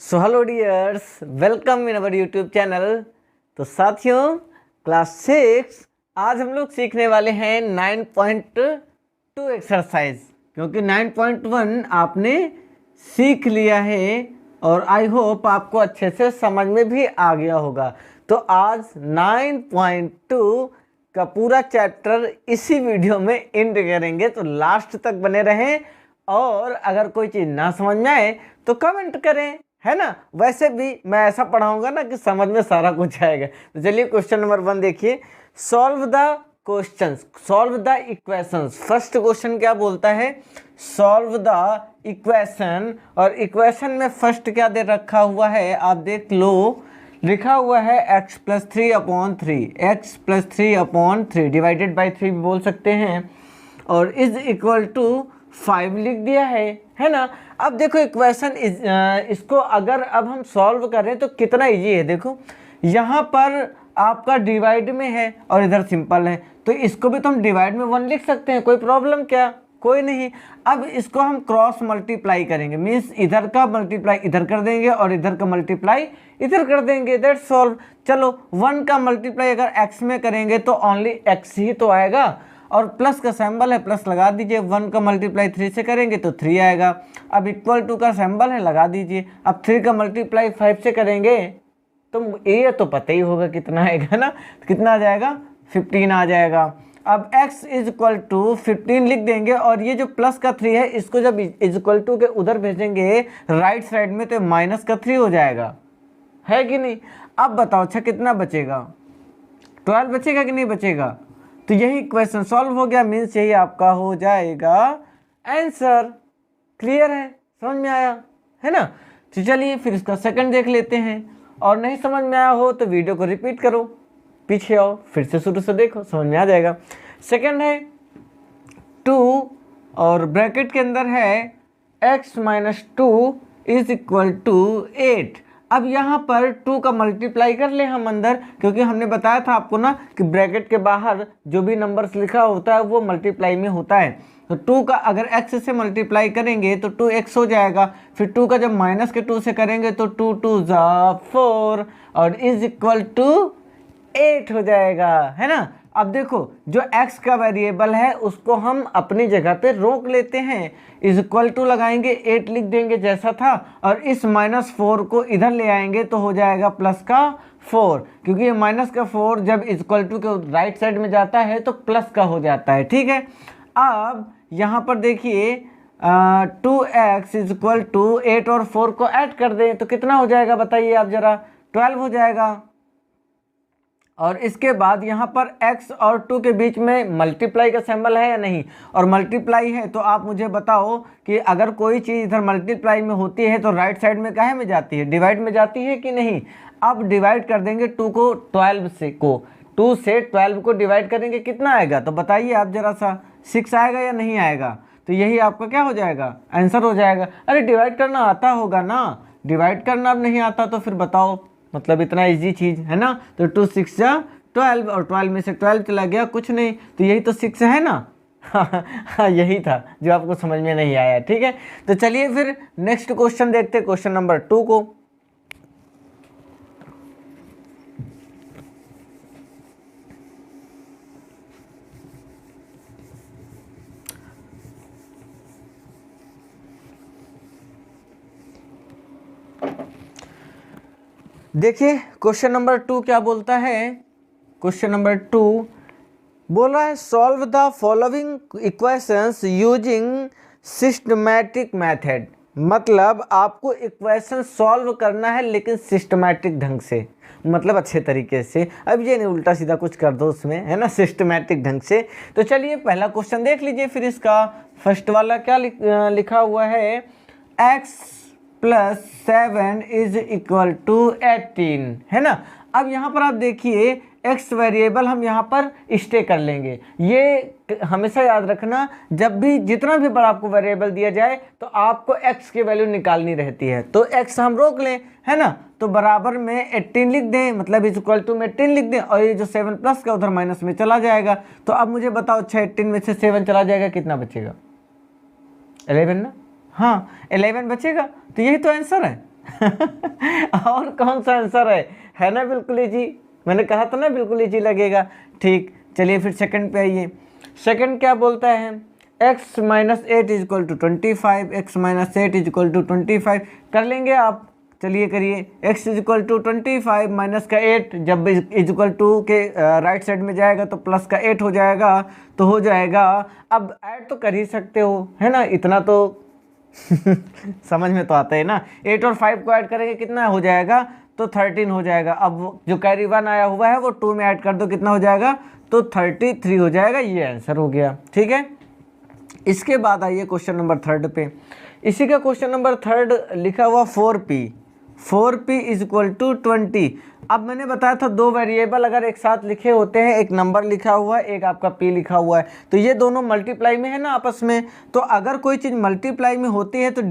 So hello dears, welcome in our YouTube channel. तो साथियों, class 6 आज हम लोग सीखने वाले हैं 9.2 एक्सरसाइज, क्योंकि 9.1 आपने सीख लिया है और आई होप आपको अच्छे से समझ में भी आ गया होगा। तो आज 9.2 का पूरा चैप्टर इसी वीडियो में एंड करेंगे, तो लास्ट तक बने रहें। और अगर कोई चीज़ ना समझ में आए तो कमेंट करें, है ना। वैसे भी मैं ऐसा पढ़ाऊंगा ना कि समझ में सारा कुछ आएगा। तो चलिए क्वेश्चन नंबर 1 देखिए। Solve the questions, solve the equations. First question क्या बोलता है? Solve the equation. और इक्वेशन में फर्स्ट क्या दे रखा हुआ है आप देख लो, लिखा हुआ है x + 3/3, x + 3/3 डिवाइडेड बाई 3 भी बोल सकते हैं, और इज इक्वल टू 5 लिख दिया है ना। अब देखो इक्वेशन इसको अगर अब हम सॉल्व करें तो कितना इजी है। देखो यहाँ पर आपका डिवाइड में है और इधर सिंपल है, तो इसको भी तो हम डिवाइड में 1 लिख सकते हैं, कोई प्रॉब्लम क्या? कोई नहीं। अब इसको हम क्रॉस मल्टीप्लाई करेंगे, मीन्स इधर का मल्टीप्लाई इधर कर देंगे और इधर का मल्टीप्लाई इधर कर देंगे, दैट्स सॉल्व। चलो 1 का मल्टीप्लाई अगर x में करेंगे तो ओनली x ही तो आएगा, और प्लस का सिंबल है, प्लस लगा दीजिए। 1 का मल्टीप्लाई 3 से करेंगे तो 3 आएगा। अब इक्वल टू का सिंबल है, लगा दीजिए। अब 3 का मल्टीप्लाई 5 से करेंगे तो ये तो पता ही होगा कितना आएगा ना, तो कितना आ जाएगा? 15 आ जाएगा। अब x इज इक्वल टू 15 लिख देंगे, और ये जो प्लस का 3 है इसको जब इज इक्वल टू के उधर भेजेंगे राइट साइड में तो माइनस का 3 हो जाएगा, है कि नहीं? अब बताओ अच्छा कितना बचेगा? 12 बचेगा कि नहीं बचेगा? तो यही क्वेश्चन सॉल्व हो गया, मीन्स यही आपका हो जाएगा आंसर। क्लियर है? समझ में आया है ना? तो चलिए फिर इसका सेकंड देख लेते हैं, और नहीं समझ में आया हो तो वीडियो को रिपीट करो, पीछे आओ, फिर से शुरू से देखो, समझ में आ जाएगा। सेकंड है 2 और ब्रैकेट के अंदर है x - 2 इज इक्वल टू 8। अब यहाँ पर 2 का मल्टीप्लाई कर ले हम अंदर, क्योंकि हमने बताया था आपको ना कि ब्रैकेट के बाहर जो भी नंबर्स लिखा होता है वो मल्टीप्लाई में होता है। तो 2 का अगर x से मल्टीप्लाई करेंगे तो 2x हो जाएगा, फिर 2 का जब माइनस के 2 से करेंगे तो 2 2 ज़ा 4 और इज इक्वल टू 8 हो जाएगा, है ना। अब देखो जो x का वेरिएबल है उसको हम अपनी जगह पे रोक लेते हैं, इज इक्वल टू लगाएंगे, 8 लिख देंगे जैसा था, और इस -4 को इधर ले आएंगे तो हो जाएगा प्लस का 4, क्योंकि ये माइनस का 4 जब इज इक्वल टू के राइट साइड में जाता है तो प्लस का हो जाता है, ठीक है। अब यहाँ पर देखिए 2x इज इक्वल टू 8 और 4 को ऐड कर दें तो कितना हो जाएगा बताइए आप जरा? 12 हो जाएगा। और इसके बाद यहाँ पर x और 2 के बीच में मल्टीप्लाई का सिंबल है या नहीं? और मल्टीप्लाई है तो आप मुझे बताओ कि अगर कोई चीज़ इधर मल्टीप्लाई में होती है तो राइट साइड में काहे में जाती है? डिवाइड में जाती है कि नहीं? अब डिवाइड कर देंगे 2 को 12 से, 2 से 12 को डिवाइड करेंगे, कितना आएगा? तो बताइए आप जरा सा, 6 आएगा या नहीं आएगा? तो यही आपका क्या हो जाएगा? आंसर हो जाएगा। अरे डिवाइड करना आता होगा ना, डिवाइड करना अब नहीं आता तो फिर बताओ, मतलब इतना इजी चीज़ है ना। तो 2 6 जा 12, और 12 में से 12 चला गया, कुछ नहीं, तो यही तो 6 है ना। हाँ यही था जो आपको समझ में नहीं आया, ठीक है। तो चलिए फिर नेक्स्ट क्वेश्चन देखते हैं, क्वेश्चन नंबर 2 को। देखिए क्वेश्चन नंबर 2 क्या बोलता है। क्वेश्चन नंबर 2 बोल रहा है solve the following equations using systematic method. मतलब आपको इक्वेशन सॉल्व करना है लेकिन सिस्टमैटिक ढंग से, मतलब अच्छे तरीके से। अब ये नहीं उल्टा सीधा कुछ कर दो उसमें, है ना, सिस्टमैटिक ढंग से। तो चलिए पहला क्वेश्चन देख लीजिए फिर इसका। फर्स्ट वाला क्या लिखा हुआ है? x + 7 इज इक्वल टू 18, है ना। अब यहाँ पर आप देखिए x वेरिएबल हम यहाँ पर स्टे कर लेंगे। ये हमेशा याद रखना, जब भी जितना भी बड़ा आपको वेरिएबल दिया जाए तो आपको x की वैल्यू निकालनी रहती है। तो x हम रोक लें, है ना, तो बराबर में 18 लिख दें, मतलब इज इक्वल टू में 18 लिख दें, और ये जो 7 प्लस का उधर माइनस में चला जाएगा। तो अब मुझे बताओ अच्छा 18 में से 7 चला जाएगा, कितना बचेगा? 11 ना। हाँ 11 बचेगा, तो यही तो आंसर है। और कौन सा आंसर है ना बिल्कुल इजी, मैंने कहा था ना बिल्कुल इजी लगेगा। ठीक, चलिए फिर सेकंड पे आइए। सेकंड क्या बोलता है, x minus 8 is equal to 25, x minus 8 is equal to 25 कर लेंगे आप। चलिए करिए, x is equal to 25 minus का 8, जब इज इक्वल टू के राइट साइड में जाएगा तो प्लस का 8 हो जाएगा, तो हो जाएगा। अब ऐड तो कर ही सकते हो, है ना, इतना तो समझ में तो आता है ना। 8 और 5 को ऐड करेंगे कितना हो जाएगा, तो 13 हो जाएगा। अब जो कैरी 1 आया हुआ है वो 2 में ऐड कर दो, कितना हो जाएगा, तो 33 हो जाएगा। ये आंसर हो गया। ठीक है, इसके बाद आइए क्वेश्चन नंबर थर्ड पे। इसी का क्वेश्चन नंबर थर्ड लिखा हुआ 4p इज इक्वल टू 20। अब मैंने बताया था दो वेरिएबल अगर एक साथ लिखे होते हैं, एक नंबर लिखा हुआ है, एक आपका p लिखा हुआ है, तो ये दोनों मल्टीप्लाई में है ना आपस में। तो अगर कोई चीज़ मल्टीप्लाई में होती है तो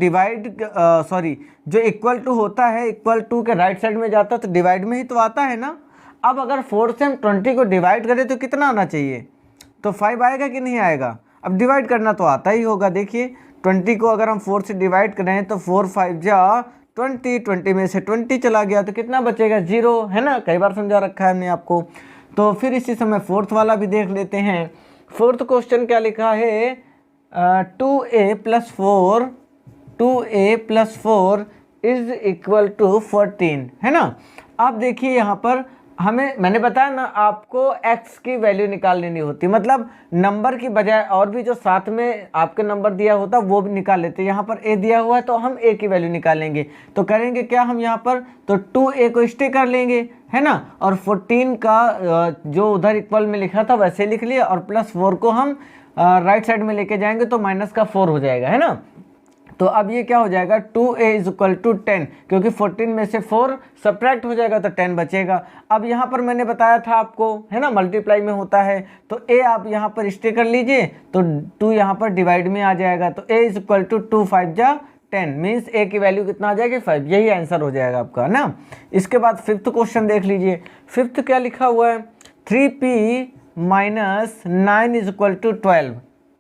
जो इक्वल टू होता है, इक्वल टू के राइट साइड में जाता है तो डिवाइड में ही तो आता है ना। अब अगर 4 से हम 20 को डिवाइड करें तो कितना आना चाहिए, तो 5 आएगा कि नहीं आएगा। अब डिवाइड करना तो आता ही होगा। देखिए 20 को अगर हम 4 से डिवाइड करें तो 4 5 जा 20 में से 20 चला गया तो कितना बचेगा, 0, है ना, कई बार समझा रखा है हमने आपको। तो फिर इसी समय फोर्थ वाला भी देख लेते हैं। फोर्थ क्वेश्चन क्या लिखा है, 2a plus 4 is equal to 14, है ना। आप देखिए यहाँ पर मैंने बताया ना आपको x की वैल्यू निकाल लेनी होती, मतलब नंबर की बजाय और भी जो साथ में आपके नंबर दिया होता वो भी निकाल लेते। यहाँ पर a दिया हुआ है तो हम a की वैल्यू निकालेंगे। तो करेंगे क्या हम यहाँ पर, तो 2a को स्टे कर लेंगे, है ना, और 14 का जो उधर इक्वल में लिखा था वैसे लिख लिया, और प्लस 4 को हम राइट साइड में लेके जाएंगे तो माइनस का 4 हो जाएगा, है ना। तो अब ये क्या हो जाएगा, 2a इज इक्वल टू 10, क्योंकि 14 में से 4 सब्ट्रैक्ट हो जाएगा तो 10 बचेगा। अब यहाँ पर मैंने बताया था आपको, है ना, मल्टीप्लाई में होता है तो a आप यहाँ पर स्टे कर लीजिए, तो 2 यहाँ पर डिवाइड में आ जाएगा, तो a इज इक्वल टू 2 5 जा 10, मीन्स a की वैल्यू कितना आ जाएगी, 5। यही आंसर हो जाएगा आपका, है ना। इसके बाद फिफ्थ क्वेश्चन देख लीजिए। फिफ्थ क्या लिखा हुआ है, 3p minus 9 is equal to 12,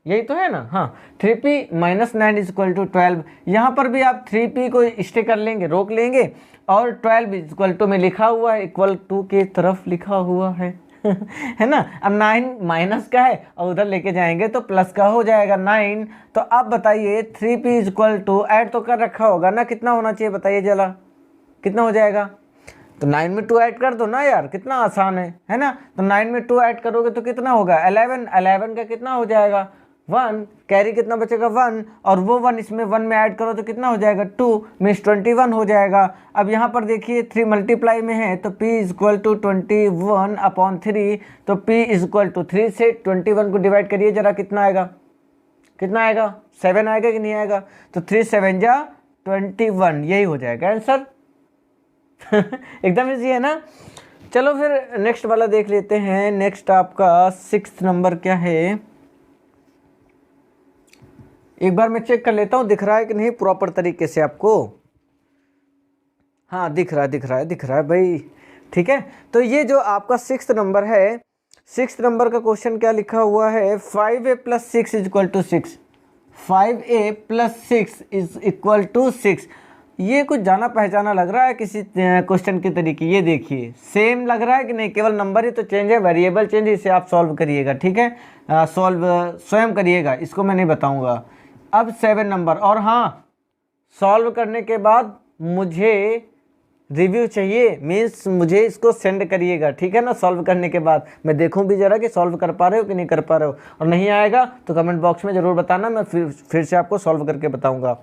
यही तो है ना। हाँ, 3p minus 9 is equal to 12। यहाँ पर भी आप 3p को स्टे कर लेंगे, रोक लेंगे, और 12 इज इक्वल टू में लिखा हुआ है, इक्वल टू के तरफ लिखा हुआ है है ना। अब 9 माइनस का है और उधर लेके जाएंगे तो प्लस का हो जाएगा 9। तो आप बताइए 3p is equal to, add तो कर रखा होगा ना, कितना होना चाहिए बताइए जरा, कितना हो जाएगा। तो 9 में 2 ऐड कर दो ना यार, कितना आसान है ना। तो 9 में 2 ऐड करोगे तो कितना होगा, 11 का कितना हो जाएगा 1, कैरी कितना बचेगा 1, और वो 1 इसमें 1 में ऐड करो तो कितना हो जाएगा 2, मीन्स 21 हो जाएगा। अब यहाँ पर देखिए 3 मल्टीप्लाई में है तो p is equal to 21 upon 3, तो p इज इक्वल टू 3 से 21 को डिवाइड करिए जरा, कितना आएगा, कितना आएगा, 7 आएगा कि नहीं आएगा। तो 3 7 जा 21, यही हो जाएगा आंसर एकदम इजी है ना। चलो फिर नेक्स्ट वाला देख लेते हैं। नेक्स्ट आपका 6th नंबर क्या है, एक बार मैं चेक कर लेता हूँ दिख रहा है कि नहीं प्रॉपर तरीके से आपको। हाँ दिख रहा है भाई, ठीक है। तो ये जो आपका 6th नंबर है, 6th नंबर का क्वेश्चन क्या लिखा हुआ है, 5a plus 6 is equal to 6, 5a plus 6 is equal to 6। ये कुछ जाना पहचाना लग रहा है किसी क्वेश्चन के तरीके। ये देखिए सेम लग रहा है कि नहीं, केवल नंबर ही तो चेंज है, वेरिएबल चेंज है, इसे आप सॉल्व करिएगा, ठीक है, सॉल्व स्वयं करिएगा, इसको मैं नहीं बताऊंगा। अब 7 नंबर, और हाँ सॉल्व करने के बाद मुझे रिव्यू चाहिए, मीन्स मुझे इसको सेंड करिएगा, ठीक है ना। सॉल्व करने के बाद मैं देखूं भी जरा कि सॉल्व कर पा रहे हो कि नहीं कर पा रहे हो, और नहीं आएगा तो कमेंट बॉक्स में ज़रूर बताना, मैं फिर से आपको सॉल्व करके बताऊंगा।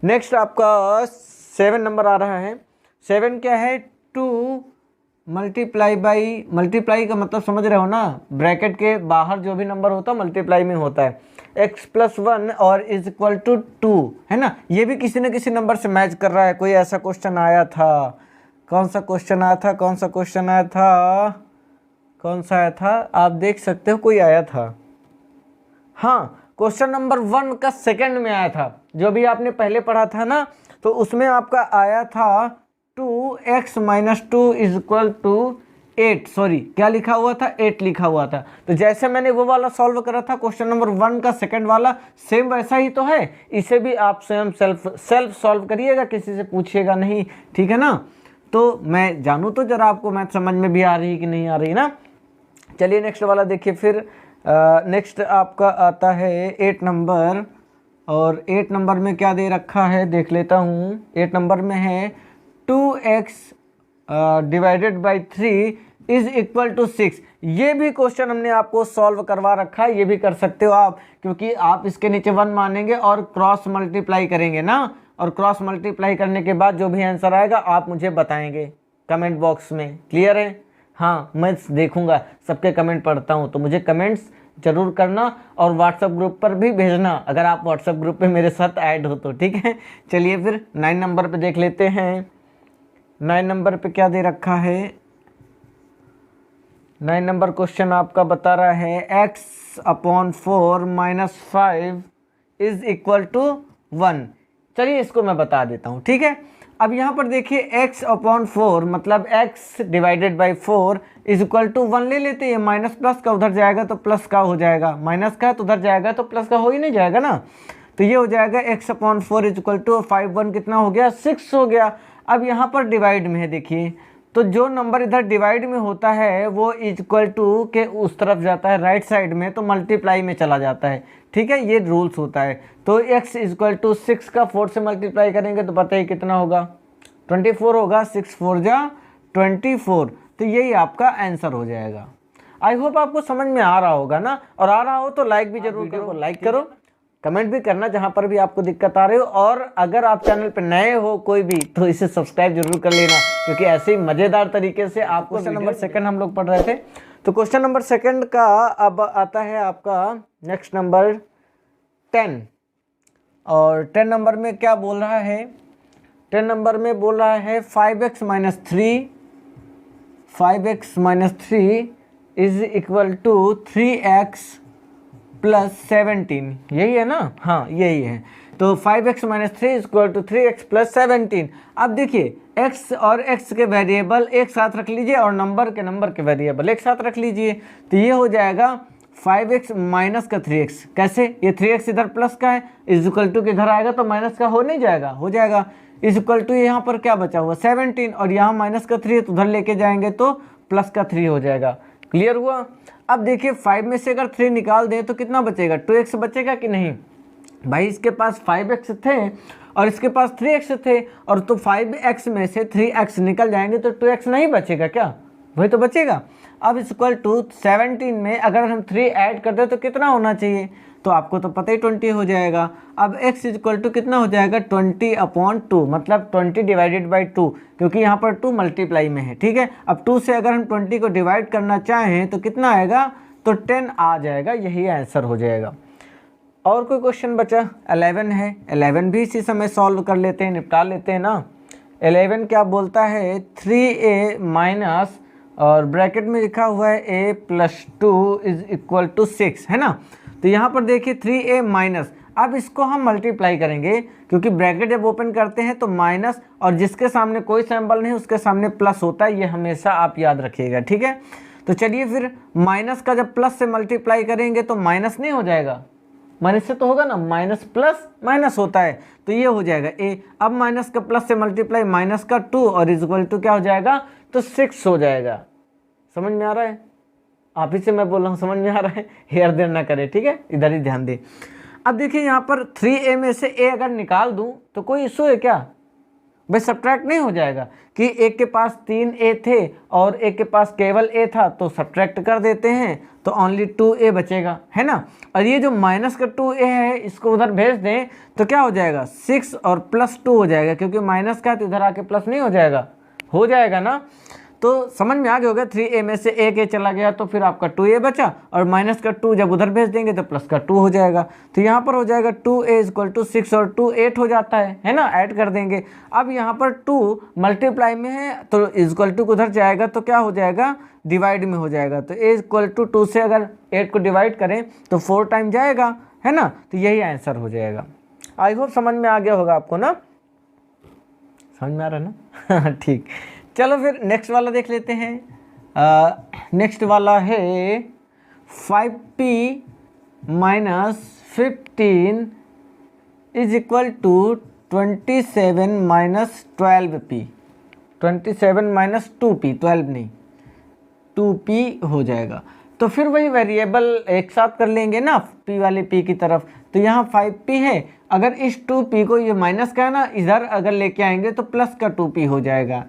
नेक्स्ट आपका 7 नंबर आ रहा है। 7 क्या है, 2 मल्टीप्लाई बाई, मल्टीप्लाई का मतलब समझ रहे हो ना, ब्रैकेट के बाहर जो भी नंबर होता है मल्टीप्लाई में होता है, x प्लस 1 और इज इक्वल टू 2, है ना। ये भी किसी न किसी नंबर से मैच कर रहा है। कोई ऐसा क्वेश्चन आया था, कौन सा क्वेश्चन आया था, आप देख सकते हो, कोई आया था। हाँ, क्वेश्चन नंबर 1 का सेकंड में आया था, जो भी आपने पहले पढ़ा था ना, तो उसमें आपका आया था 2x minus 2 is equal to 8, sorry क्या लिखा हुआ था, 8 लिखा हुआ था। तो जैसे मैंने वो वाला सॉल्व करा था क्वेश्चन नंबर 1 का सेकंड वाला, सेम वैसा ही तो है। इसे भी आप स्वयं सेल्फ सॉल्व करिएगा, किसी से पूछिएगा नहीं, ठीक है ना। तो मैं जानूँ तो जरा आपको मैथ समझ में भी आ रही है कि नहीं आ रही ना। चलिए नेक्स्ट वाला देखिए फिर। नेक्स्ट आपका आता है 8 नंबर, और 8 नंबर में क्या दे रखा है देख लेता हूँ। 8 नंबर में है 2x divided by 3 is equal to 6। ये भी क्वेश्चन हमने आपको सॉल्व करवा रखा है, ये भी कर सकते हो आप, क्योंकि आप इसके नीचे 1 मानेंगे और क्रॉस मल्टीप्लाई करेंगे ना, और क्रॉस मल्टीप्लाई करने के बाद जो भी आंसर आएगा आप मुझे बताएंगे कमेंट बॉक्स में। क्लियर है? हाँ, मैं देखूंगा, सबके कमेंट पढ़ता हूँ, तो मुझे कमेंट्स जरूर करना और व्हाट्सएप ग्रुप पर भी भेजना, अगर आप व्हाट्सएप ग्रुप पे मेरे साथ ऐड हो तो, ठीक है। चलिए फिर 9 नंबर पे देख लेते हैं। 9 नंबर पे क्या दे रखा है। 9 नंबर क्वेश्चन आपका बता रहा है x/4 - 5 इज इक्वल टू 1। चलिए इसको मैं बता देता हूँ, ठीक है। अब यहाँ पर देखिए x/4 मतलब x divided by 4 is equal to 1 ले लेते हैं। माइनस प्लस का उधर जाएगा तो प्लस का हो जाएगा, माइनस का तो उधर जाएगा तो प्लस का हो ही नहीं जाएगा ना। तो ये हो जाएगा x/4 इज इक्वल टू 5 1 कितना हो गया, 6 हो गया। अब यहाँ पर डिवाइड में है, देखिए तो जो नंबर इधर डिवाइड में होता है वो इक्वल टू के उस तरफ जाता है राइट साइड में, तो मल्टीप्लाई में चला जाता है, ठीक है। ये रूल्स होता है। तो x इक्वल टू 6 का 4 से मल्टीप्लाई करेंगे तो पता ही कितना होगा, 24 होगा। 6 4 जा 24, तो यही आपका आंसर हो जाएगा। आई होप आपको समझ में आ रहा होगा ना, और आ रहा हो तो लाइक भी जरूर करो, लाइक करो, कमेंट भी करना जहां पर भी आपको दिक्कत आ रही हो। और अगर आप चैनल पर नए हो कोई भी तो इसे सब्सक्राइब जरूर कर लेना, क्योंकि ऐसे ही मज़ेदार तरीके से आपको क्वेश्चन नंबर सेकंड हम लोग पढ़ रहे थे। तो क्वेश्चन नंबर सेकंड का अब आता है आपका नेक्स्ट नंबर 10, और 10 नंबर में क्या बोल रहा है। 10 नंबर में बोल रहा है 5x - 3 is equal to 3x plus 17, यही है ना। हाँ यही है। तो 5x - 3 equal to 3x plus 17। अब देखिए x और x के वेरिएबल एक साथ रख लीजिए और नंबर के वेरिएबल एक साथ रख लीजिए, तो ये हो जाएगा 5x माइनस का 3x। कैसे, ये 3x इधर प्लस का है, इज इक्वल टू इधर आएगा तो माइनस का हो नहीं जाएगा, हो जाएगा। इज इक्वल टू यहाँ पर क्या बचा हुआ 17, और यहाँ माइनस का 3 है तो उधर लेके जाएंगे तो प्लस का 3 हो जाएगा। क्लियर हुआ। अब देखिए 5 में से अगर 3 निकाल दें तो कितना बचेगा, 2x बचेगा कि नहीं। भाई इसके पास 5x थे और इसके पास 3x थे, और तो 5x में से 3x निकल जाएंगे तो 2x नहीं बचेगा क्या, वही तो बचेगा। अब इक्वल टू 17 में अगर हम 3 ऐड कर दें तो कितना होना चाहिए, तो आपको तो पता ही 20 हो जाएगा। अब x इक्वल टू कितना हो जाएगा 20/2, मतलब 20 डिवाइडेड बाई 2, क्योंकि यहाँ पर 2 मल्टीप्लाई में है, ठीक है। अब 2 से अगर हम 20 को डिवाइड करना चाहें तो कितना आएगा, तो 10 आ जाएगा, यही आंसर हो जाएगा। और कोई क्वेश्चन बचा, 11 है, 11 भी इसी समय सॉल्व कर लेते हैं, निपटा लेते हैं ना। 11 क्या बोलता है 3a माइनस, और ब्रैकेट में लिखा हुआ है a + 2 इज इक्वल टू 6, है ना। तो यहाँ पर देखिए 3a माइनस, अब इसको हम मल्टीप्लाई करेंगे, क्योंकि ब्रैकेट जब ओपन करते हैं तो माइनस, और जिसके सामने कोई सिंबल नहीं उसके सामने प्लस होता है, ये हमेशा आप याद रखिएगा, ठीक है। तो चलिए फिर माइनस का जब प्लस से मल्टीप्लाई करेंगे तो माइनस नहीं हो जाएगा, माइनस से तो होगा ना, माइनस प्लस माइनस होता है, तो ये हो जाएगा a। अब माइनस का प्लस से मल्टीप्लाई माइनस का 2 और इक्वल टू क्या हो जाएगा, तो 6 हो जाएगा। समझ में आ रहा है, आप ही से मैं बोल रहा हूँ, समझ में आ रहा है, हेयर देर ना करे, ठीक है, इधर ही ध्यान दे। अब देखिए यहाँ पर 3a में से a अगर निकाल दूँ तो कोई इशू है क्या, भाई सब्ट्रैक्ट नहीं हो जाएगा कि एक के पास 3a थे और एक के पास केवल a था, तो सब्ट्रैक्ट कर देते हैं तो ओनली 2a बचेगा, है ना। और ये जो माइनस का 2a है इसको उधर भेज दें तो क्या हो जाएगा 6 और प्लस 2 हो जाएगा, क्योंकि माइनस का है तो इधर आके प्लस नहीं हो जाएगा, हो जाएगा ना। तो समझ में आ गया होगा, 3a में से एक a चला गया तो फिर आपका 2a बचा, और माइनस का 2 जब उधर भेज देंगे तो प्लस का 2 हो जाएगा। तो यहाँ पर हो जाएगा 2a इक्वल टू 6 और 2 8 हो जाता है ना, ऐड कर देंगे। अब यहाँ पर 2 मल्टीप्लाई में है तो इक्वल टू उधर जाएगा तो क्या हो जाएगा, डिवाइड में हो जाएगा। तो a इक्वल टू 2 से अगर 8 को डिवाइड करें तो 4 टाइम जाएगा, है ना, तो यही आंसर हो जाएगा। आई होप समझ में आ गया होगा आपको ना, समझ में आ रहा है ना ठीक। चलो फिर नेक्स्ट वाला देख लेते हैं। नेक्स्ट वाला है 5p minus 15 is equal to 27 minus 12p। 27 minus 2p, 12 नहीं 2p हो जाएगा। तो फिर वही वेरिएबल एक साथ कर लेंगे ना p वाले p की तरफ। तो यहाँ 5p है, अगर इस 2p को ये माइनस का है ना इधर अगर लेके आएंगे तो प्लस का 2p हो जाएगा।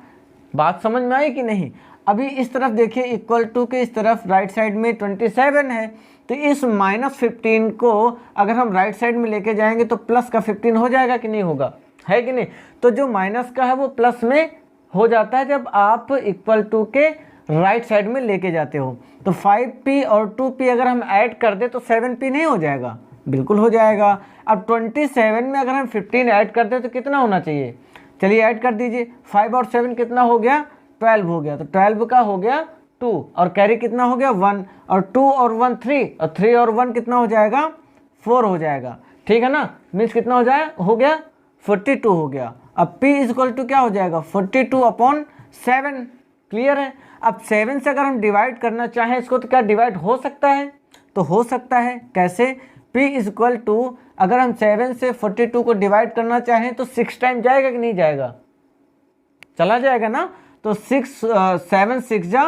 बात समझ में आई कि नहीं? अभी इस तरफ देखिए इक्वल टू के इस तरफ राइट साइड में 27 है, तो इस माइनस 15 को अगर हम राइट साइड में लेके जाएंगे तो प्लस का 15 हो जाएगा कि नहीं होगा, है कि नहीं? तो जो माइनस का है वो प्लस में हो जाता है जब आप इक्वल टू के राइट साइड में लेके जाते हो। तो 5p और 2p अगर हम ऐड कर दे तो 7p नहीं हो जाएगा? बिल्कुल हो जाएगा। अब 27 में अगर हम 15 ऐड कर दे तो कितना होना चाहिए? चलिए ऐड कर दीजिए, 5 और 7 कितना हो गया? 12 हो गया। तो 12 का हो गया 2 और कैरी कितना हो गया? 1 और 2 और 1 3 और 3 और 1 कितना हो जाएगा? 4 हो जाएगा। ठीक है ना? मीन्स कितना हो गया 42 हो गया। अब p इज इक्वल टू क्या हो जाएगा? 42/7। क्लियर है? अब 7 से अगर हम डिवाइड करना चाहें इसको तो क्या डिवाइड हो सकता है? तो हो सकता है। कैसे? p इज इक्वल टू अगर हम 7 से 42 को डिवाइड करना चाहें तो 6 टाइम जाएगा कि नहीं जाएगा? चला जाएगा ना। तो 7 6 जा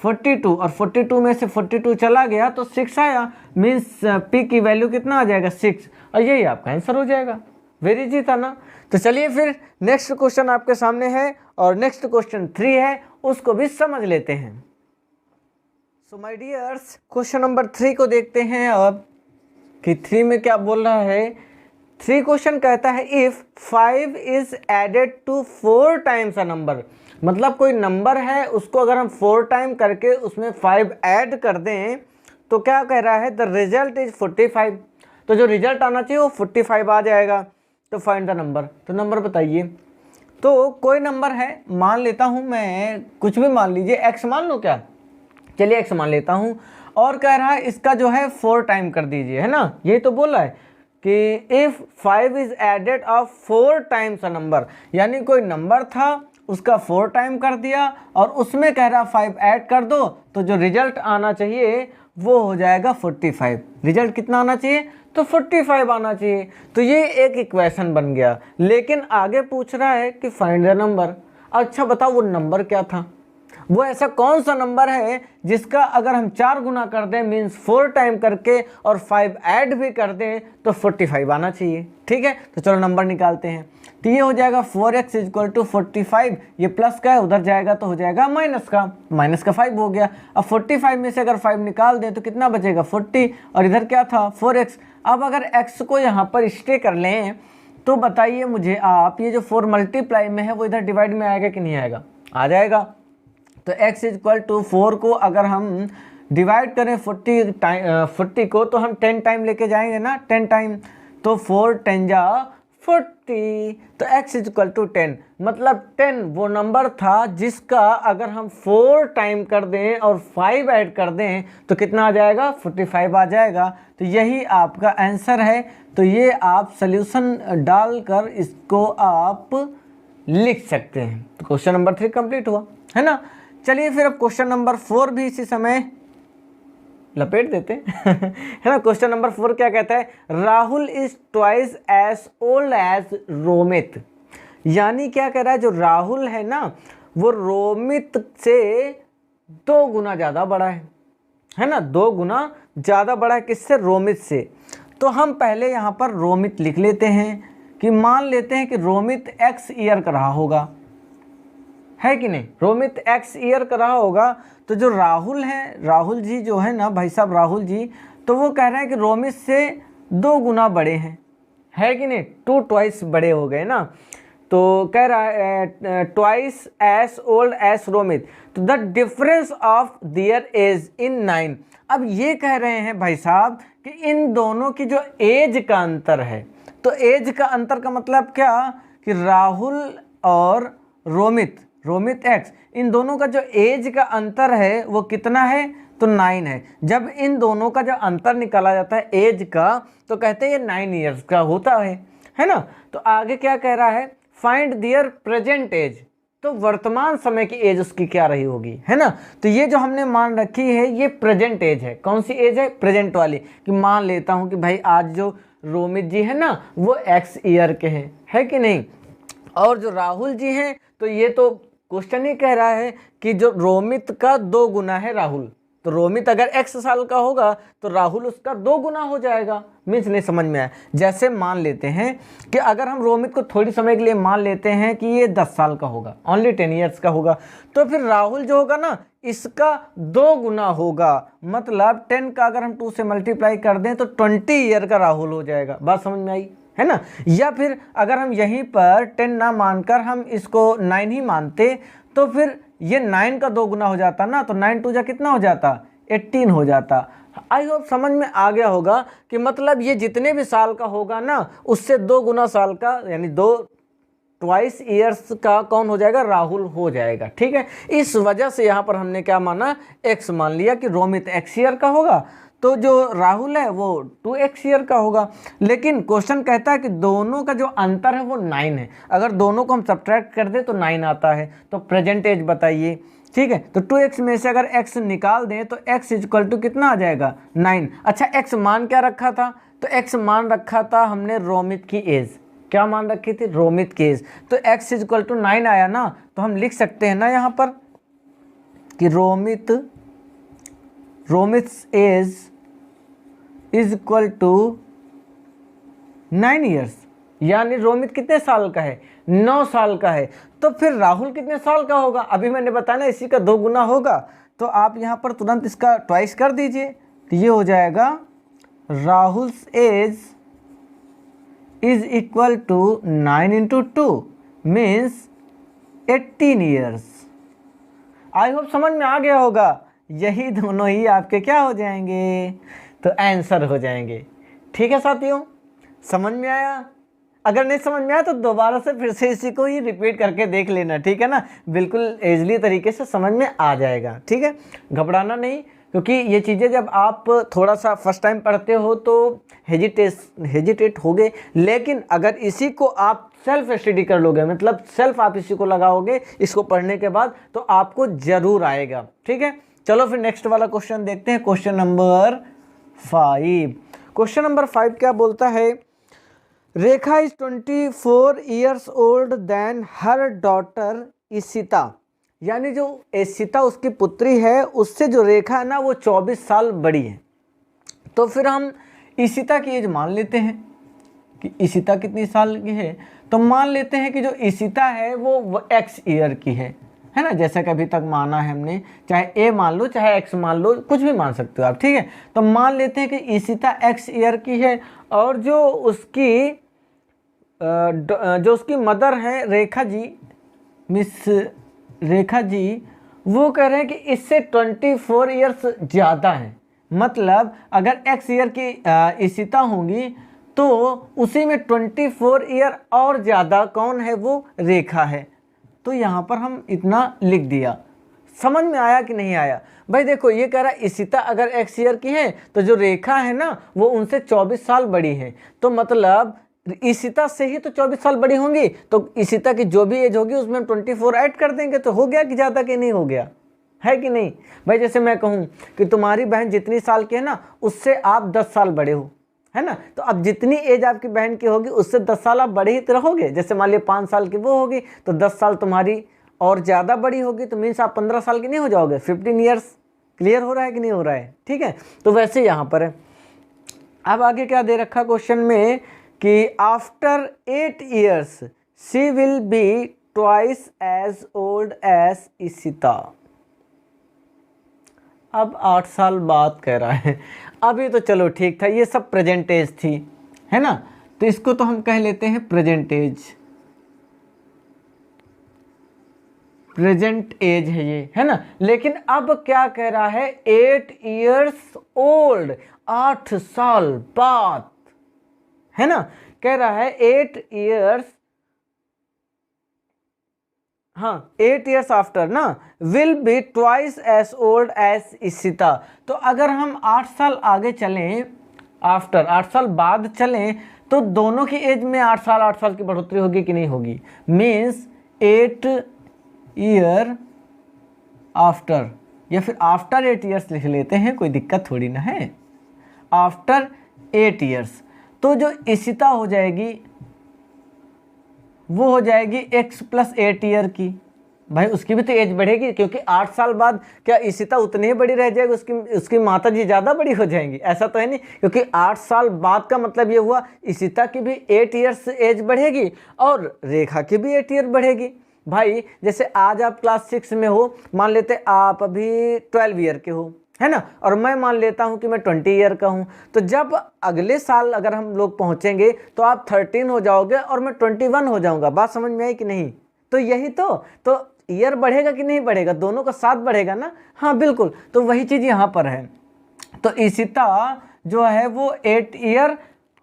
42 और 42 में से 42 चला गया तो 6 आया। मीन्स p की वैल्यू कितना आ जाएगा? 6। और यही आपका आंसर हो जाएगा। वेरी इजी था ना? तो चलिए फिर नेक्स्ट क्वेश्चन आपके सामने है और नेक्स्ट क्वेश्चन 3 है, उसको भी समझ लेते हैं। So my dears, question number 3 को देखते हैं अब कि 3 में क्या बोल रहा है। 3 क्वेश्चन कहता है if 5 is added to 4 times a number, मतलब कोई नंबर है उसको अगर हम 4 टाइम करके उसमें 5 ऐड कर दें तो क्या कह रहा है? The result is 45। तो जो रिजल्ट आना चाहिए वो 45 आ जाएगा। तो फाइंड द नंबर। तो नंबर बताइए। तो कोई नंबर है, मान लेता हूँ मैं, कुछ भी मान लीजिए, x मान लो क्या? चलिए x मान लेता हूँ और कह रहा है इसका जो है 4 टाइम कर दीजिए, है ना? यही तो बोला है कि if 5 is added of 4 times a number, यानी कोई नंबर था उसका 4 टाइम कर दिया और उसमें कह रहा 5 ऐड कर दो तो जो रिजल्ट आना चाहिए वो हो जाएगा 45। रिजल्ट कितना आना चाहिए? तो 45 आना चाहिए। तो ये एक इक्वेशन बन गया। लेकिन आगे पूछ रहा है कि फाइंड द नंबर। अच्छा बताओ वो नंबर क्या था? वो ऐसा कौन सा नंबर है जिसका अगर हम 4 गुना कर दें मीन्स 4 टाइम करके और 5 ऐड भी कर दें तो 45 आना चाहिए। ठीक है, तो चलो नंबर निकालते हैं। तो ये हो जाएगा 4x इक्वल टू 45। ये प्लस का है, उधर जाएगा तो हो जाएगा माइनस का 5 हो गया। अब 45 में से अगर 5 निकाल दें तो कितना बचेगा? 40 और इधर क्या था? 4x। अब अगर x को यहाँ पर स्टे कर लें तो बताइए मुझे आप, ये जो 4 मल्टीप्लाई में है वो इधर डिवाइड में आएगा कि नहीं आएगा? आ जाएगा। तो x इक्वल टू 4 को अगर हम डिवाइड करें 40 को तो हम 10 टाइम लेके जाएंगे ना, 10 टाइम। तो 4 10 जा 40। तो x इक्वल टू 10, मतलब 10 वो नंबर था जिसका अगर हम 4 टाइम कर दें और 5 ऐड कर दें तो कितना आ जाएगा? 45 आ जाएगा। तो यही आपका आंसर है। तो ये आप सल्यूशन डालकर इसको आप लिख सकते हैं। तो क्वेश्चन नंबर 3 कंप्लीट हुआ, है ना? चलिए फिर अब क्वेश्चन नंबर 4 भी इसी समय लपेट देते है ना। क्वेश्चन नंबर 4 क्या कहता है? Rahul is twice as old as Romit. यानी क्या कह रहा है, जो राहुल है ना वो रोमित से 2 गुना ज़्यादा बड़ा है ना? 2 गुना ज़्यादा बड़ा है किससे? रोमित से। तो हम पहले यहाँ पर रोमित लिख लेते हैं कि मान लेते हैं कि रोमित x ईयर का रहा होगा, है कि नहीं? रोमित x ईयर का रहा होगा। तो जो राहुल है, राहुल जी जो है ना भाई साहब, राहुल जी, तो वो कह रहे हैं कि रोमित से 2 गुना बड़े हैं, है कि नहीं? 2 ट्वाइस बड़े हो गए ना। तो कह रहा है twice as old as Romit. तो the difference of their age in 9। अब ये कह रहे हैं भाई साहब कि इन दोनों की जो एज का अंतर है, तो एज का अंतर का मतलब क्या कि राहुल और रोमित x, इन दोनों का जो एज का अंतर है वो कितना है? तो 9 है। जब इन दोनों का जो अंतर निकाला जाता है एज का तो कहते हैं ये 9 ईयर्स का होता है ना? तो आगे क्या कह रहा है? Find their present age. तो वर्तमान समय की एज उसकी क्या रही होगी, है ना। तो ये जो हमने मान रखी है ये प्रेजेंट एज है। कौन सी एज है, प्रेजेंट वाली। कि मान लेता हूँ कि भाई आज जो रोमित जी है ना वो x ईयर के हैं, है कि नहीं। और जो राहुल जी हैं तो ये तो क्वेश्चन ही कह रहा है कि जो रोमित का 2 गुना है राहुल, तो रोमित अगर x साल का होगा तो राहुल उसका 2 गुना हो जाएगा। मीन्स नहीं समझ में आया। जैसे मान लेते हैं कि अगर हम रोमित को थोड़ी समय के लिए मान लेते हैं कि ये 10 साल का होगा, ओनली 10 ईयर्स का होगा, तो फिर राहुल जो होगा ना इसका 2 गुना होगा। मतलब 10 का अगर हम 2 से मल्टीप्लाई कर दें तो 20 ईयर का राहुल हो जाएगा। बात समझ में आई, है ना। या फिर अगर हम यहीं पर 10 ना मानकर हम इसको 9 ही मानते तो फिर ये 9 का 2 गुना हो जाता ना, तो 9 2 जा कितना हो जाता, 18 हो जाता। आई होप समझ में आ गया होगा कि मतलब ये जितने भी साल का होगा ना उससे 2 गुना साल का यानी 2 ट्वाइस ईयर्स का कौन हो जाएगा, राहुल हो जाएगा। ठीक है, इस वजह से यहाँ पर हमने क्या माना, x मान लिया कि रोमित x ईयर का होगा तो जो राहुल है वो 2x ईयर का होगा। लेकिन क्वेश्चन कहता है कि दोनों का जो अंतर है वो 9 है। अगर दोनों को हम सब्ट्रैक्ट कर दें तो 9 आता है। तो प्रेजेंट एज बताइए। ठीक है, तो 2x में से अगर x निकाल दें तो x इक्वल टू कितना आ जाएगा, 9। अच्छा, x मान क्या रखा था, तो x मान रखा था हमने रोमित की एज। क्या मान रखी थी, रोमित की एज। तो x इक्वल टू 9 आया ना, तो हम लिख सकते हैं ना यहाँ पर कि Romit's age is equal to 9 years. यानी रोमित कितने साल का है, 9 साल का है। तो फिर राहुल कितने साल का होगा, अभी मैंने बताया ना इसी का 2 गुना होगा। तो आप यहाँ पर तुरंत इसका ट्वाइस कर दीजिए, तो ये हो जाएगा Rahul's age is equal to 9 into 2 means 18 years. I hope समझ में आ गया होगा। यही दोनों ही आपके क्या हो जाएंगे, तो आंसर हो जाएंगे। ठीक है साथियों, समझ में आया। अगर नहीं समझ में आया तो दोबारा से फिर से इसी को ही रिपीट करके देख लेना, ठीक है ना। बिल्कुल इजली तरीके से समझ में आ जाएगा। ठीक है, घबराना नहीं, क्योंकि ये चीज़ें जब आप थोड़ा सा फर्स्ट टाइम पढ़ते हो तो हेजिटेट होगे, लेकिन अगर इसी को आप सेल्फ स्टडी कर लोगे, मतलब सेल्फ आप इसी को लगाओगे इसको पढ़ने के बाद, तो आपको ज़रूर आएगा। ठीक है, चलो फिर नेक्स्ट वाला क्वेश्चन देखते हैं। Question number 5। क्वेश्चन नंबर 5 क्या बोलता है, Rekha is 24 years old then her daughter Ishita. यानी जो इशिता उसकी पुत्री है उससे जो रेखा है ना वो 24 साल बड़ी है। तो फिर हम इशिता की एज मान लेते हैं कि इशिता कितनी साल की है। तो मान लेते हैं कि जो इशिता है वो x ईयर की है ना, जैसा कि अभी तक माना है हमने। चाहे a मान लो चाहे x मान लो, कुछ भी मान सकते हो आप। ठीक है, तो मान लेते हैं कि इशिता x ईयर की है और जो उसकी मदर है रेखा जी, मिस रेखा जी, वो कह रहे हैं कि इससे 24 ईयर्स ज़्यादा है। मतलब अगर x ईयर की इशिता होंगी तो उसी में 24 ईयर और ज़्यादा कौन है, वो रेखा है। तो यहाँ पर हम इतना लिख दिया। समझ में आया कि नहीं आया भाई। देखो ये कह रहा है इशिता अगर x ईयर की है तो जो रेखा है ना वो उनसे 24 साल बड़ी है। तो मतलब इशिता से ही तो 24 साल बड़ी होंगी, तो इशिता की जो भी एज होगी उसमें हम 24 ऐड कर देंगे तो हो गया कि ज़्यादा कि नहीं हो गया, है कि नहीं भाई। जैसे मैं कहूँ कि तुम्हारी बहन जितनी साल की है ना उससे आप 10 साल बड़े हो, है ना। तो अब जितनी एज आपकी बहन की होगी उससे 10 साल आप बड़े ही तो रहोगे। जैसे मान लिया 5 साल की वो होगी तो 10 साल तुम्हारी और ज़्यादा बड़ी होगी, तो मीन्स आप 15 साल के नहीं हो जाओगे, 15 ईयर्स। क्लियर हो रहा है कि नहीं हो रहा है, ठीक है। तो वैसे यहाँ पर है। अब आगे क्या दे रखा क्वेश्चन में कि after 8 years she will be twice as old as Ishita. अब 8 साल बाद कह रहा है। अभी तो चलो ठीक था, ये सब प्रेजेंट एज थी, है ना। तो इसको तो हम कह लेते हैं प्रेजेंट एज। प्रेजेंट एज है ये, है ना। लेकिन अब क्या कह रहा है, 8 ईयर्स ओल्ड, 8 साल बाद, है ना। कह रहा है 8 ईयर्स, हाँ 8 ईयर्स आफ्टर ना will be twice as old as Ishita. तो अगर हम 8 साल आगे चलें, आफ्टर 8 साल बाद चलें, तो दोनों की एज में 8 साल की बढ़ोतरी होगी कि नहीं होगी। मीन्स 8 ईयर आफ्टर, या फिर आफ्टर 8 ईयर्स लिख लेते हैं, कोई दिक्कत थोड़ी ना है। आफ्टर 8 ईयर्स, तो जो इशिता हो जाएगी वो हो जाएगी x + 8 ईयर की। भाई उसकी भी तो एज बढ़ेगी, क्योंकि 8 साल बाद क्या इशिता उतनी ही बड़ी रह जाएगी, उसकी माता जी ज़्यादा बड़ी हो जाएंगी? ऐसा तो है नहीं, क्योंकि 8 साल बाद का मतलब ये हुआ इशिता की भी 8 ईयर्स एज बढ़ेगी और रेखा की भी 8 ईयर बढ़ेगी। भाई जैसे आज आप क्लास 6 में हो, मान लेते आप अभी 12 ईयर के हो, है ना, और मैं मान लेता हूं कि मैं 20 ईयर का हूं, तो जब अगले साल अगर हम लोग पहुंचेंगे तो आप 13 हो जाओगे और मैं 21 हो जाऊंगा। बात समझ में आई कि नहीं? तो यही तो ईयर बढ़ेगा कि नहीं बढ़ेगा? दोनों का साथ बढ़ेगा ना। हाँ बिल्कुल, तो वही चीज़ यहाँ पर है। तो इशिता जो है वो 8 ईयर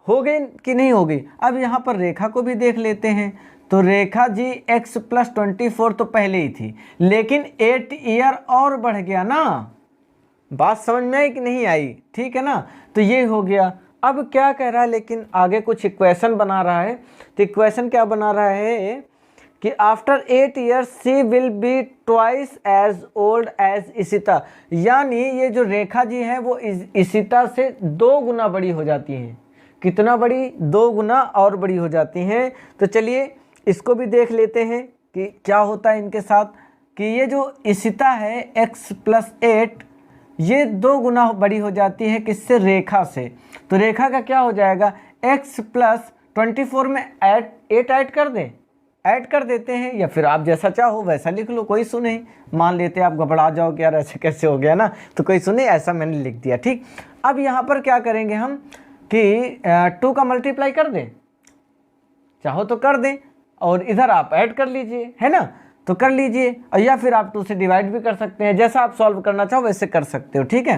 हो गई कि नहीं हो गई? अब यहाँ पर रेखा को भी देख लेते हैं। तो रेखा जी x + 24 तो पहले ही थी, लेकिन 8 ईयर और बढ़ गया ना। बात समझ में आई कि नहीं आई? ठीक है ना, तो ये हो गया। अब क्या कह रहा है, लेकिन आगे कुछ इक्वेशन बना रहा है। तो इक्वेशन क्या बना रहा है कि after 8 years she will be twice as old as Ishita, यानी ये जो रेखा जी हैं वो इशिता से 2 गुना बड़ी हो जाती हैं। कितना बड़ी? 2 गुना और बड़ी हो जाती हैं। तो चलिए इसको भी देख लेते हैं कि क्या होता है इनके साथ, कि ये जो इशिता है x + 8 ये 2 गुना बड़ी हो जाती है किससे? रेखा से। तो रेखा का क्या हो जाएगा? x + 24 में 8 ऐड कर देते हैं, या फिर आप जैसा चाहो वैसा लिख लो, कोई सुने। मान लेते आप घबरा जाओ कि यार ऐसे कैसे हो गया ना, तो कोई सुने, ऐसा मैंने लिख दिया। ठीक, अब यहाँ पर क्या करेंगे हम कि 2 का मल्टीप्लाई कर दें, चाहो तो कर दें, और इधर आप ऐड कर लीजिए, है ना, तो कर लीजिए, और या फिर आप 2 से डिवाइड भी कर सकते हैं, जैसा आप सॉल्व करना चाहो वैसे कर सकते हो। ठीक है,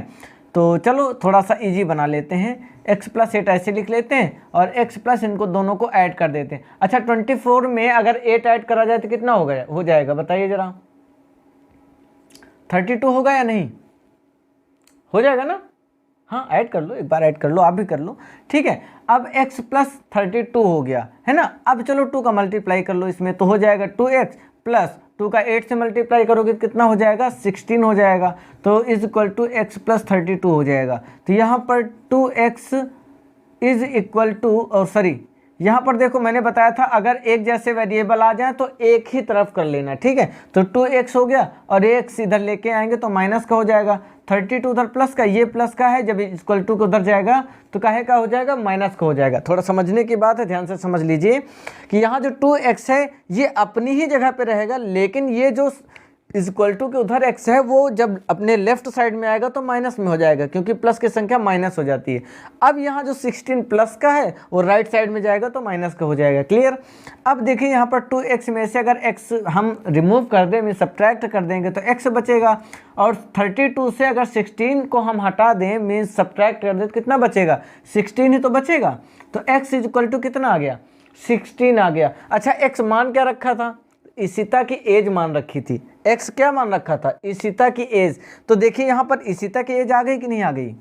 तो चलो थोड़ा सा इजी बना लेते हैं। x + 8 ऐसे लिख लेते हैं और x + इनको दोनों को ऐड कर देते हैं। अच्छा 24 में अगर 8 ऐड करा जाए तो कितना हो जाएगा बताइए जरा? 32 होगा या नहीं? हो जाएगा ना? हाँ ऐड कर लो, एक बार ऐड कर लो, आप भी कर लो। ठीक है, अब x + 32 हो गया, है ना। अब चलो 2 का मल्टीप्लाई कर लो इसमें, तो हो जाएगा 2x + 2 का 8 से मल्टीप्लाई करोगे कितना हो जाएगा? 16 हो जाएगा। तो इज इक्वल टू x + 32 हो जाएगा। तो यहाँ पर 2x इज इक्वल टू, और सॉरी यहाँ पर देखो मैंने बताया था अगर एक जैसे वेरिएबल आ जाए तो एक ही तरफ कर लेना। ठीक है, तो 2x हो गया और x इधर लेके आएंगे तो माइनस का हो जाएगा, 32 उधर प्लस का, ये प्लस का है, जब इक्वल टू को उधर जाएगा तो काहे का हो जाएगा? माइनस का हो जाएगा। थोड़ा समझने की बात है, ध्यान से समझ लीजिए कि यहाँ जो 2x है ये अपनी ही जगह पे रहेगा, लेकिन ये जो इक्वल टू के उधर x है वो जब अपने लेफ्ट साइड में आएगा तो माइनस में हो जाएगा, क्योंकि प्लस की संख्या माइनस हो जाती है। अब यहाँ जो 16 प्लस का है वो राइट साइड में जाएगा तो माइनस का हो जाएगा। क्लियर? अब देखिए यहाँ पर 2x में से अगर x हम रिमूव कर दें, मीन सब्ट्रैक्ट कर देंगे तो x बचेगा, और 32 से अगर 16 को हम हटा दें मीन सब्ट्रैक्ट कर दें तो कितना बचेगा? 16 ही तो बचेगा। तो x इक्वल टू कितना आ गया? 16 आ गया। अच्छा x मान क्या रखा था? इशिता की एज मान रखी थी। x क्या मान रखा था? इशिता की एज। तो देखिए यहाँ पर इशिता की एज आ गई कि नहीं आ गई?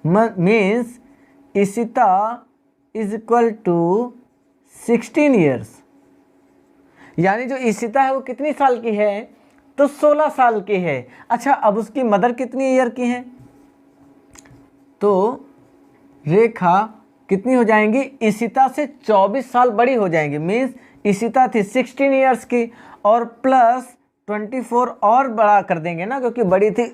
Means Ishita is equal to 16 years, यानी जो इशिता है वो कितनी साल की है? तो 16 साल की है। अच्छा अब उसकी मदर कितनी ईयर की है? तो रेखा कितनी हो जाएंगी? इशिता से 24 साल बड़ी हो जाएंगी। मीन्स इशिता थी 16 ईयर्स की और प्लस 24 और बड़ा कर देंगे ना, क्योंकि बड़ी थी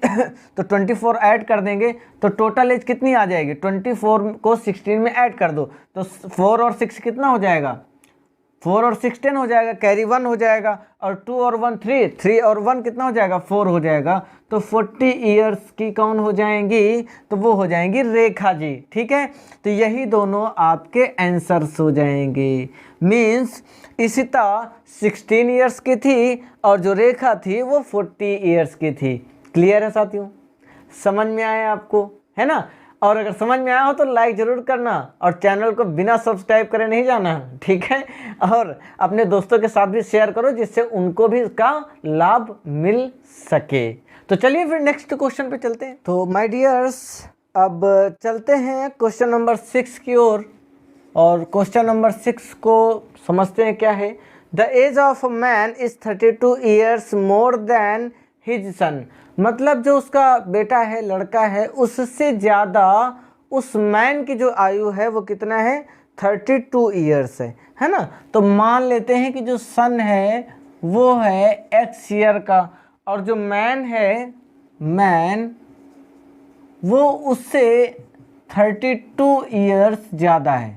तो 24 ऐड कर देंगे तो टोटल एज कितनी आ जाएगी? 24 को 16 में ऐड कर दो तो 4 और 6 कितना हो जाएगा? 4 और 6 10 हो जाएगा, कैरी 1 हो जाएगा, और 2 और 1 3, 3 और 1 कितना हो जाएगा? 4 हो जाएगा। तो 40 ईयर्स की कौन हो जाएंगी? तो वो हो जाएंगी रेखा जी। ठीक है, तो यही दोनों आपके आंसर्स हो जाएंगे। मीन्स इशिता 16 ईयर्स की थी और जो रेखा थी वो 40 ईयर्स की थी। क्लियर है साथियों? समझ में आया आपको, है ना? और अगर समझ में आया हो तो लाइक ज़रूर करना और चैनल को बिना सब्सक्राइब करे नहीं जाना। ठीक है, और अपने दोस्तों के साथ भी शेयर करो जिससे उनको भी इसका लाभ मिल सके। तो चलिए फिर नेक्स्ट क्वेश्चन पे चलते हैं। तो माय डियर्स अब चलते हैं क्वेश्चन नंबर 6 की ओर, और क्वेश्चन नंबर 6 को समझते हैं क्या है। The age of a man is 32 years more than his son, मतलब जो उसका बेटा है, लड़का है, उससे ज़्यादा उस मैन की जो आयु है वो कितना है, 32 ईयर्स है ना। तो मान लेते हैं कि जो सन है वो है x ईयर का, और जो मैन है, मैन वो उससे 32 ईयर्स ज़्यादा है।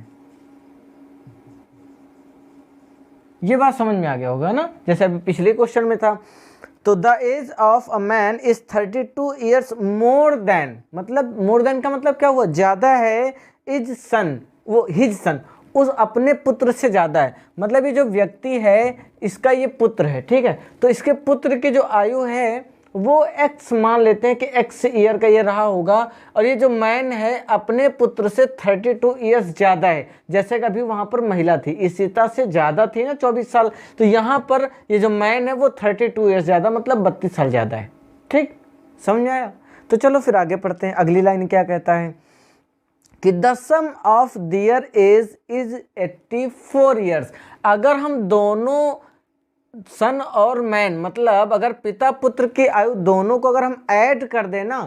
ये बात समझ में आ गया होगा ना, जैसे अभी पिछले क्वेश्चन में था। तो the age of a man is 32 years more than, मतलब मोर देन का मतलब क्या हुआ, ज़्यादा है, इज सन, वो हिज सन, उस अपने पुत्र से ज़्यादा है। मतलब ये जो व्यक्ति है इसका ये पुत्र है, ठीक है। तो इसके पुत्र की जो आयु है वो x मान लेते हैं कि x ईयर का ये रहा होगा, और ये जो मैन है अपने पुत्र से 32 ईयर्स ज़्यादा है। जैसे कि अभी वहाँ पर महिला थी, इशिता से ज़्यादा थी ना 24 साल, तो यहाँ पर ये जो मैन है वो 32 ईयर्स ज़्यादा, मतलब 32 साल ज़्यादा है। ठीक, समझ में आया। तो चलो फिर आगे पढ़ते हैं। अगली लाइन क्या कहता है कि the sum of their age is 84 years. अगर हम दोनों सन और मैन, मतलब अगर पिता पुत्र की आयु दोनों को अगर हम ऐड कर दें ना,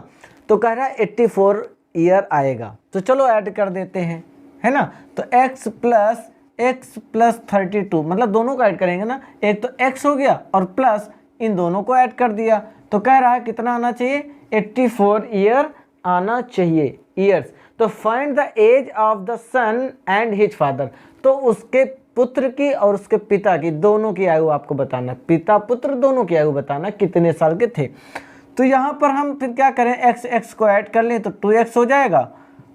तो कह रहा है 84 ईयर आएगा। तो चलो ऐड कर देते हैं, है ना। तो x प्लस 32, मतलब दोनों को ऐड करेंगे ना, एक तो x हो गया और प्लस इन दोनों को ऐड कर दिया, तो कह रहा है कितना आना चाहिए, 84 ईयर आना चाहिए, ईयर्स। तो find the age of the son and his father, तो उसके पुत्र की और उसके पिता की, दोनों की आयु आपको बताना, पिता पुत्र दोनों की आयु बताना कितने साल के थे। तो यहाँ पर हम फिर क्या करें, x को ऐड कर लें तो 2x हो जाएगा,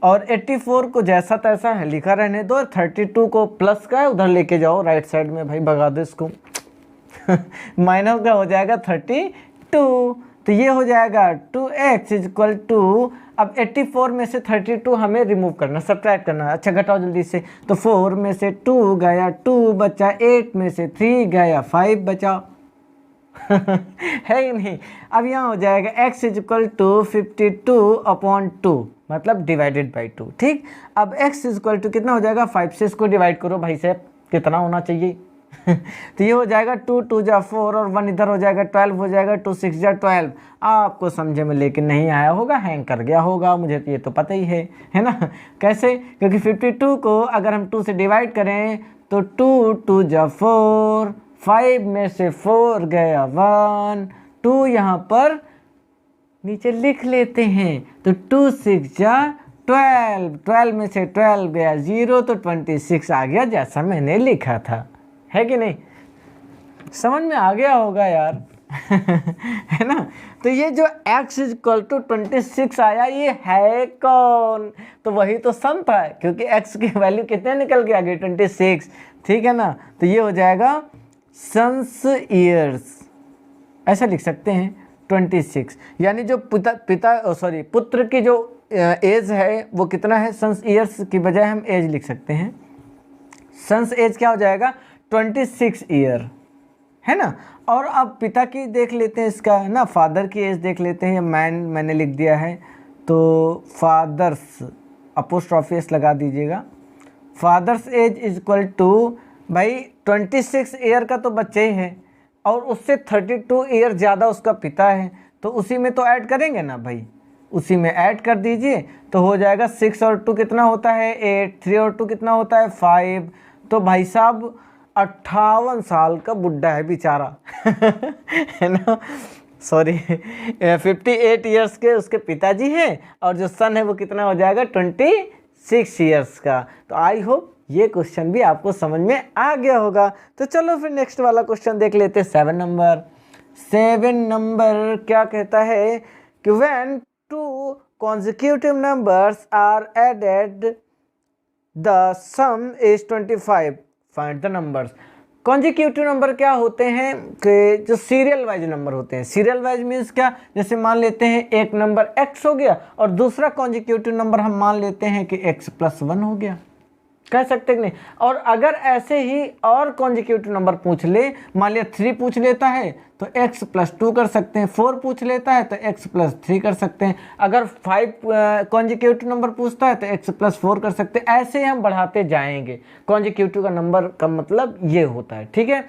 और 84 को जैसा तैसा है लिखा रहने दो, 32 को प्लस का है उधर लेके जाओ राइट साइड में, भाई भगा दो इसको माइनस का हो जाएगा 32, तो ये हो जाएगा 2x इक्वल टू, अब 84 में से 32 हमें रिमूव करना, सब्ट्रैक्ट करना। अच्छा घटाओ जल्दी से, तो 4 में से 2 गया 2 बचा, 8 में से 3 गया 5 बचा है ही नहीं। अब यहाँ हो जाएगा x इक्वल टू 52/2, मतलब डिवाइडेड बाई 2। ठीक, अब x इक्वल टू कितना हो जाएगा, 5 से इसको डिवाइड करो भाई साहब, कितना होना चाहिए तो ये हो जाएगा 2 2 जा 4 और 1 इधर हो जाएगा 12 हो जाएगा, 2 6 जा 12। आपको समझे में लेकिन नहीं आया होगा, हैंग कर गया होगा, मुझे तो ये तो पता ही है ना। कैसे, क्योंकि 52 को अगर हम 2 से डिवाइड करें तो 2 2 जा 4, 5 में से 4 गया 1, 2 यहाँ पर नीचे लिख लेते हैं, तो 2 6 जा 12, 12 में से 12 गया 0, तो 26 आ गया जैसा मैंने लिखा था, है कि नहीं। समझ में आ गया होगा यार है ना। तो ये जो x इक्वल टू 26 आया, ये है कौन, तो वही तो सन था, क्योंकि x की वैल्यू कितने निकल के आ गई, 26, ठीक है ना। तो ये हो जाएगा सन्स ईयर्स, ऐसा लिख सकते हैं 26, यानी जो पुत्र की जो एज है वो कितना है, सन्स ईयर्स की बजाय हम एज लिख सकते हैं, सन्स एज क्या हो जाएगा 26 ईयर, है ना। और अब पिता की देख लेते हैं, इसका है ना, फादर की एज देख लेते हैं। मैंने लिख दिया है, तो फादर्स अपोस्ट्रोफी एस लगा दीजिएगा। Father's age is equal to, भाई 26 ईयर का तो बच्चे ही है, और उससे 32 ईयर ज़्यादा उसका पिता है, तो उसी में तो ऐड करेंगे ना भाई, उसी में ऐड कर दीजिए, तो हो जाएगा 6 और 2 कितना होता है 8, 3 और 2 कितना होता है 5। तो भाई साहब 58 साल का बुड्ढा है बेचारा है ना, सॉरी 58 ईयर्स के उसके पिताजी हैं, और जो सन है वो कितना हो जाएगा 26 ईयर्स का। तो आई होप ये क्वेश्चन भी आपको समझ में आ गया होगा। तो चलो फिर नेक्स्ट वाला क्वेश्चन देख लेते हैं, 7 नंबर। 7 नंबर क्या कहता है कि when 2 consecutive numbers are added the sum is 25, find the numbers। Consecutive number क्या होते हैं कि जो सीरियल वाइज नंबर होते हैं। सीरियल वाइज मीन्स क्या, जैसे मान लेते हैं एक नंबर x हो गया और दूसरा कॉन्जिक्यूटिव नंबर हम मान लेते हैं कि x + 1 हो गया, कह सकते कि नहीं। और अगर ऐसे ही और कॉन्जिक्यूटिव नंबर पूछ ले, मान लिया 3 पूछ लेता है तो x + 2 कर सकते हैं, 4 पूछ लेता है तो x + 3 कर सकते हैं, अगर 5 कॉन्जिक्यूटिव नंबर पूछता है तो x + 4 कर सकते हैं। ऐसे ही हम बढ़ाते जाएंगे। कॉन्जिक्यूटिव का नंबर का मतलब ये होता है, ठीक है।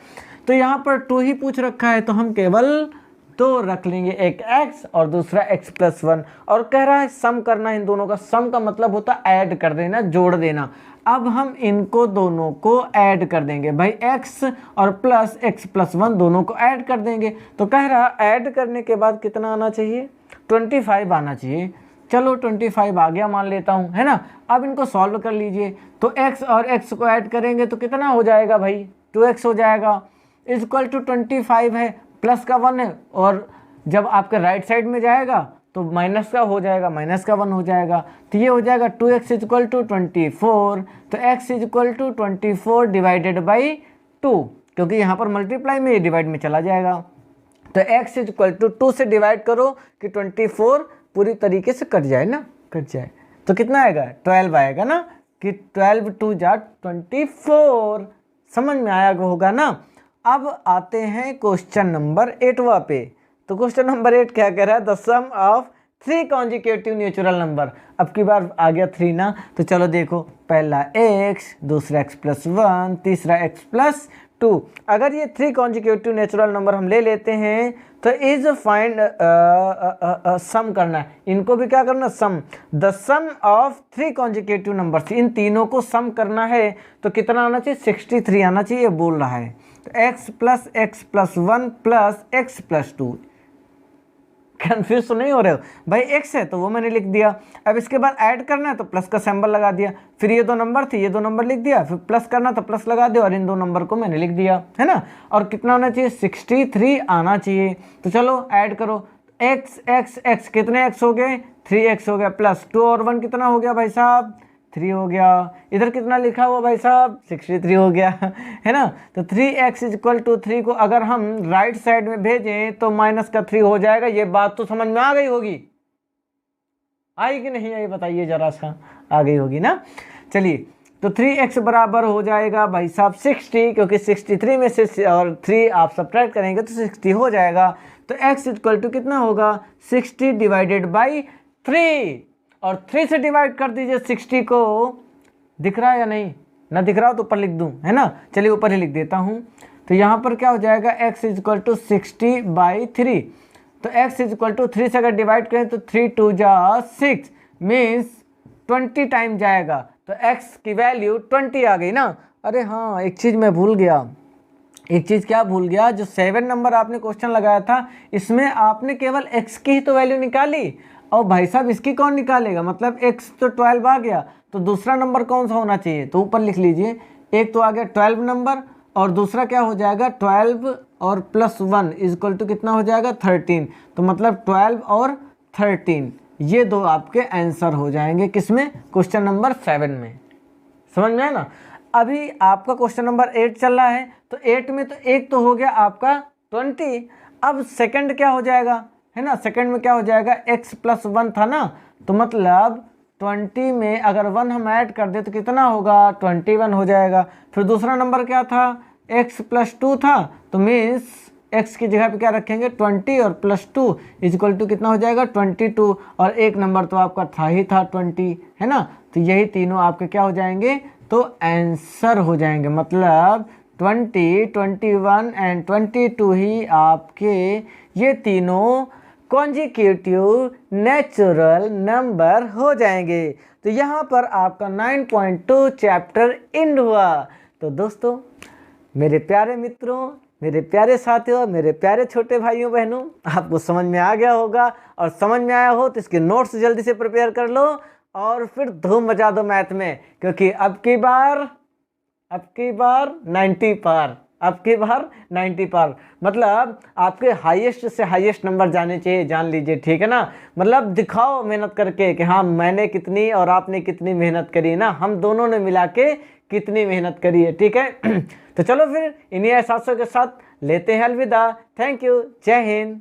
तो यहाँ पर 2 ही पूछ रखा है तो हम केवल 2 रख लेंगे, एक x और दूसरा x + 1। और कह रहा है सम करना इन दोनों का। सम का मतलब होता है ऐड कर देना, जोड़ देना। अब हम इनको दोनों को ऐड कर देंगे भाई, x और प्लस x + 1 दोनों को ऐड कर देंगे। तो कह रहा ऐड करने के बाद कितना आना चाहिए, 25 आना चाहिए। चलो 25 आ गया मान लेता हूँ, है ना। अब इनको सॉल्व कर लीजिए। तो x और x को ऐड करेंगे तो कितना हो जाएगा भाई, 2x हो जाएगा, इक्वल टू 25 है, प्लस का 1 है, और जब आपके राइट साइड में जाएगा तो माइनस का हो जाएगा, माइनस का 1 हो जाएगा। तो ये हो जाएगा 2x = 24। तो x = 24 डिवाइडेड बाई 2, क्योंकि यहाँ पर मल्टीप्लाई में, ये डिवाइड में चला जाएगा। तो x = 2 से डिवाइड करो कि 24 पूरी तरीके से कट जाए ना, कट जाए तो कितना आएगा, 12 आएगा ना, कि 12 × 2 = 24। समझ में आया होगा ना। अब आते हैं क्वेश्चन नंबर 8वां पे। तो क्वेश्चन नंबर 8 क्या कह रहा है, the sum of 3 consecutive natural number. अब की बार आ गया 3 ना, तो चलो देखो, पहला x, दूसरा x + 1, तीसरा x + 2। अगर ये 3 कॉन्जिक्यूटिव नेचुरल नंबर हम ले लेते हैं तो इज फाइंड सम करना है, इनको भी क्या करना, sum. The sum of 3 consecutive numbers, इन तीनों को सम करना है तो कितना आना चाहिए, 63 आना चाहिए, ये बोल रहा है। तो x + x + 1 + x + 2। कन्फ्यूज तो नहीं हो रहे हो भाई, x है तो वो मैंने लिख दिया। अब इसके बाद ऐड करना है तो प्लस का सिंबल लगा दिया, फिर ये 2 नंबर थे, ये 2 नंबर लिख दिया, फिर प्लस करना तो प्लस लगा दिया, और इन 2 नंबर को मैंने लिख दिया, है ना। और कितना आना चाहिए, 63 आना चाहिए। तो चलो ऐड करो, x x x, कितने x हो गए, 3x हो गया, प्लस 2 और 1 कितना हो गया भाई साहब, 3 हो गया। इधर कितना लिखा हुआ भाई साहब, 63 हो गया, है ना। तो 3x = 3 को अगर हम राइट साइड में भेजें तो -3 हो जाएगा। ये बात तो समझ में आ गई होगी, आई कि नहीं आई बताइए जरा सा, आ गई होगी ना। चलिए, तो 3x बराबर हो जाएगा भाई साहब 60, क्योंकि 63 में से और 3 आप सब्ट्रैक्ट करेंगे तो 60 हो जाएगा। तो x = कितना होगा, 60 डिवाइडेड बाई 3, और 3 से डिवाइड कर दीजिए 60 को। दिख रहा है या नहीं, ना दिख रहा हो तो ऊपर लिख दूं, है ना। चलिए ऊपर ही लिख देता हूं। तो यहाँ पर क्या हो जाएगा, x = 60/3। तो x = 3 से अगर डिवाइड करें तो 3 × 2 = 6, मीन्स 20 टाइम जाएगा। तो x की वैल्यू 20 आ गई ना। अरे हाँ, एक चीज़ मैं भूल गया, एक चीज़ क्या भूल गया, जो 7 नंबर आपने क्वेश्चन लगाया था इसमें आपने केवल x की ही तो वैल्यू निकाली, और भाई साहब इसकी कौन निकालेगा, मतलब x तो 12 आ गया, तो दूसरा नंबर कौन सा होना चाहिए, तो ऊपर लिख लीजिए। एक तो आ गया 12 नंबर, और दूसरा क्या हो जाएगा, 12 और +1 = कितना हो जाएगा, 13। तो मतलब 12 और 13, ये 2 आपके आंसर हो जाएंगे किसमें, क्वेश्चन नंबर 7 में। समझ में आया ना। अभी आपका क्वेश्चन नंबर 8 चल रहा है, तो 8 में तो एक तो हो गया आपका 20। अब सेकंड क्या हो जाएगा, है ना, सेकंड में क्या हो जाएगा, x + 1 था ना, तो मतलब 20 में अगर 1 हम ऐड कर दे तो कितना होगा, 21 हो जाएगा। फिर दूसरा नंबर क्या था, x + 2 था, तो मीन्स x की जगह पे क्या रखेंगे, 20 और +2 = कितना हो जाएगा, 22। और एक नंबर तो आपका था ही था 20, है ना। तो यही तीनों आपके क्या हो जाएंगे, तो आंसर हो जाएंगे। मतलब 20, 21 एंड 22 ही आपके ये तीनों कॉन्जिक्यूटिव नेचुरल नंबर हो जाएंगे। तो यहाँ पर आपका 9.2 चैप्टर एंड हुआ। तो दोस्तों, मेरे प्यारे मित्रों, मेरे प्यारे साथियों, मेरे प्यारे छोटे भाइयों बहनों, आपको समझ में आ गया होगा, और समझ में आया हो तो इसके नोट्स जल्दी से प्रिपेयर कर लो और फिर धूम मचा दो मैथ में, क्योंकि अब की बार 90 पार, अब की बार 90 पार, मतलब आपके हाईएस्ट से हाईएस्ट नंबर जाने चाहिए, जान लीजिए, ठीक है ना। मतलब दिखाओ मेहनत करके कि हाँ मैंने कितनी और आपने कितनी मेहनत करी ना, हम दोनों ने मिला के कितनी मेहनत करी है, ठीक है। तो चलो फिर इन्हीं एहसासों के साथ लेते हैं अलविदा। थैंक यू, जय हिंद।